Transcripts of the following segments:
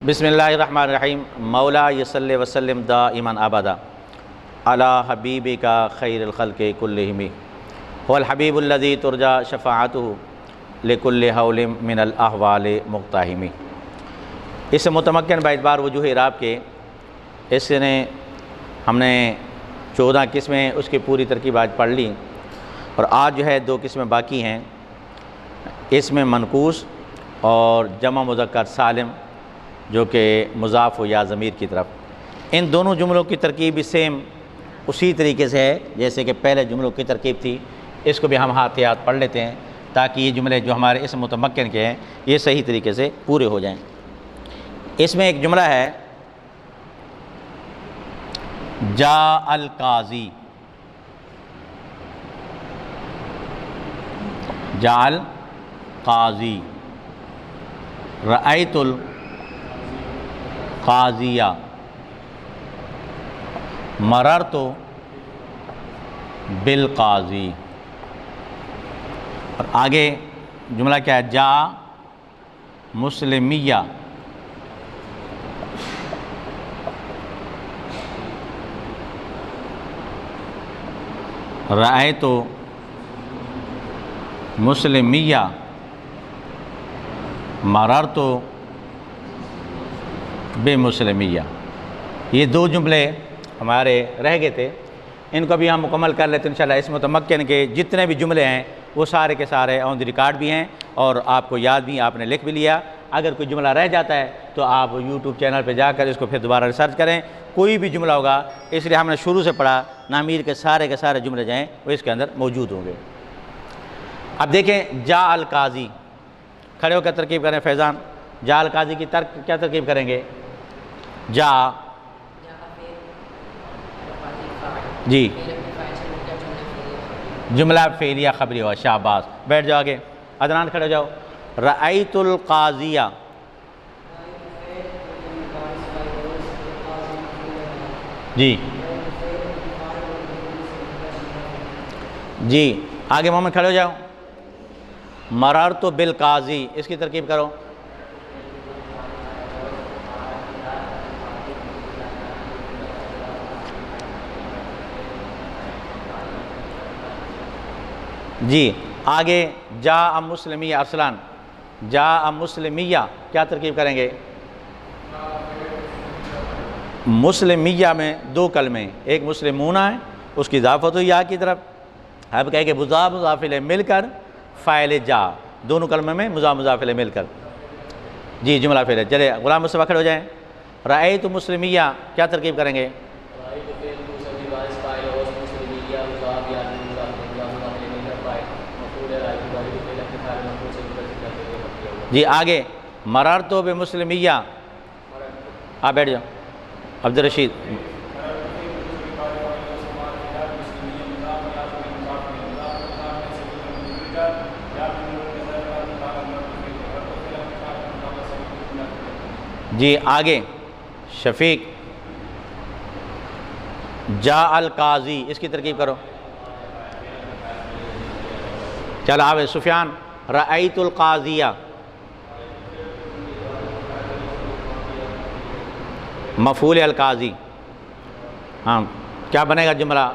बिस्मिल्लाहिर्रहमानिर्रहीम। मौला यसल्लि वसल्लिम दाइमन अबदा अला हबीबिका खैरुल खल्क़ि कुल्लिहिम हुवल हबीबुल्लज़ी तुरजा शफ़ाअतुहु लिकुल्लि हौलिम मिनल अहवालि मुक़्ताहिम। इस मुतमक्किन बाइतबार वजूह इराब के इसने हमने 14 किस्में उसकी पूरी तरकीब आज पढ़ ली और आज जो है 2 किस्में बाकी हैं। इसमें मनकूस और जमा मुज़क्कर सालिम जो कि मुज़ाफ़ या ज़मीर की तरफ। इन दोनों जुमलों की तरकीब भी सेम उसी तरीके से है जैसे कि पहले जुमलों की तरकीब थी। इसको भी हम हाथ पढ़ लेते हैं ताकि ये जुमले जो हमारे इस मुतमक्किन के हैं ये सही तरीके से पूरे हो जाएं। इसमें एक जुमला है जा अल काज़ी, जा अल काज़ी, रअयतुल काज़िया, मररतु बिल काज़ी। और आगे जुमला क्या है? जा मुस्लिमिया, रअयतु मुस्लिमिया, मररतु बेमुस्लिमिया। ये 2 जुमले हमारे रह गए थे, इनको भी हम मुकम्मल कर लेते हैं इंशाल्लाह। इस मुतमक्किन के जितने भी जुमले हैं वो सारे के सारे ऑन द रिकॉर्ड भी हैं और आपको याद भी, आपने लिख भी लिया। अगर कोई जुमला रह जाता है तो आप यूट्यूब चैनल पे जाकर इसको फिर दोबारा रिसर्च करें, कोई भी जुमला होगा। इसलिए हमने शुरू से पढ़ा, नामीर के सारे जुमले जाएँ वो इसके अंदर मौजूद होंगे। अब देखें जा अल काज़ी, खड़े होकर तरकीब करें फैज़ान। जा अल काज़ी की क्या तरकीब करेंगे? जा जी जुमला फ़ेलिया ख़बरी हुआ, शाबाश। बैठ जाओ आगे, अदनान खड़े हो जाओ। रअयतुल काज़िया, जी जी आगे मोहम्मद खड़े हो जाओ। मररतु बिल काज़ी, इसकी तरकीब करो। जी आगे जा मुस्लिमिया, अरसलान जा मुस्लिमिया, क्या तरकीब करेंगे? मुस्लिमिया में 2 कलमे, एक मुस्लिमूना है उसकी इजाफत हुई या की तरफ। अब कहे कि मुज़ाफ़िल मिलकर फ़ाइल जा, दोनों कलमे में मुज़ाफ़िल मिलकर। जी जुमला फ़ेल। चले गुलाम मुस्तफ़ा खड़े हो जाएँ। रअयतु मुस्लिमिया, क्या तरकीब करेंगे? जी आगे मररतु बेमुस्लिमिया, आप बैठ जाओ। अब्दुल रशीद, जी आगे शफीक जा अल काज़ी, इसकी तरकीब करो। चल आवे सुफियान रअयतुल काज़िया, मफ़ूल अल काज़ी। हाँ क्या बनेगा जुमला?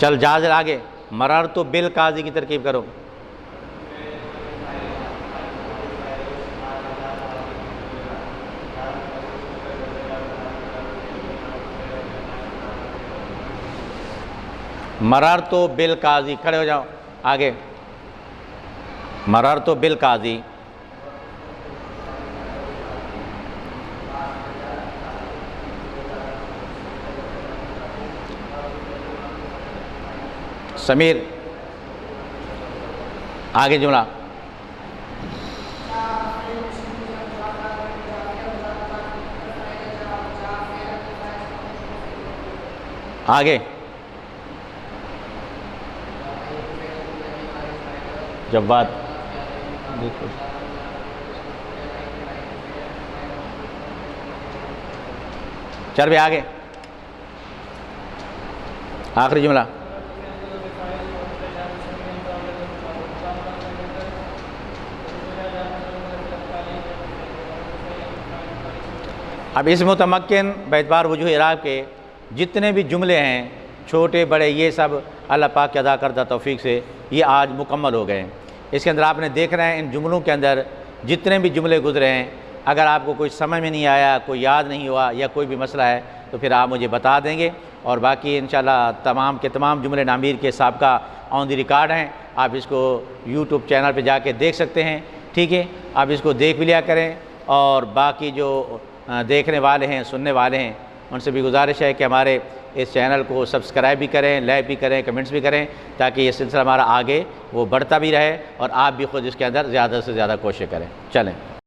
चल जाज़िर आगे मररतु बिल काज़ी की तरकीब करो। मररतु बिल काज़ी, खड़े हो जाओ आगे। मररतु बिल काज़ी, समीर आगे जुमला। आगे जब बात देखो चल भी आगे आखिरी जुमला। अब इस मुतमक्किन बेतबार वजूह इराक़ के जितने भी जुमले हैं छोटे बड़े, ये सब अल्लाह पाक के अदा करदा तौफीक से ये आज मुकम्मल हो गए हैं। इसके अंदर आपने देख रहे हैं इन जुमलों के अंदर जितने भी जुमले गुजरे हैं, अगर आपको कोई समझ में नहीं आया, कोई याद नहीं हुआ या कोई भी मसला है तो फिर आप मुझे बता देंगे, और बाकी इंशाल्लाह तमाम के तमाम जुमले नामीर के साबका ऑन द रिकॉर्ड हैं। आप इसको यूट्यूब चैनल पे जाके देख सकते हैं, ठीक है। आप इसको देख भी लिया करें, और बाकी जो देखने वाले हैं, सुनने वाले हैं, उनसे भी गुजारिश है कि हमारे इस चैनल को सब्सक्राइब भी करें, लाइक भी करें, कमेंट्स भी करें, ताकि ये सिलसिला हमारा आगे वो बढ़ता भी रहे और आप भी ख़ुद इसके अंदर ज़्यादा से ज़्यादा कोशिश करें। चलें।